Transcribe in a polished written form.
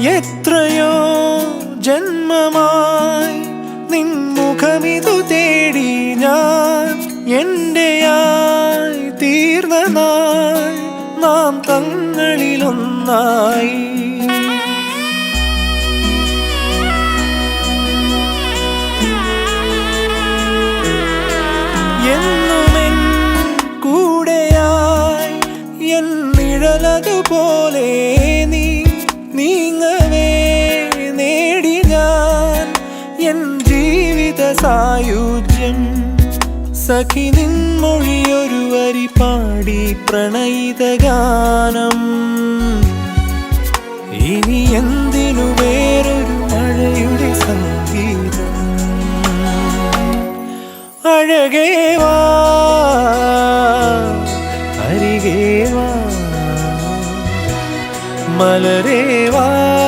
എത്രയോ ജന്മമായി നിൻമുഖമിതു തേടി ഞാൻ എന്റെയായി തീർന്ന നാൾ നാം തങ്ങളിലൊന്നായി. എന്നുമെൻ കൂടെയായി എൻ നിഴലതുപോലെ നീ നീങ്ങവേ നേടി ഞാൻ എൻ ജീവിത സായുജ്യം. സഖി നിൻമൊഴിയൊരു വരി പാടി പ്രണയിത ഗാനം. ഇനി എന്തിനു വേറൊരു മഴയുടെ സംഗീതം. അഴകേ വാ അരികേ വാ മല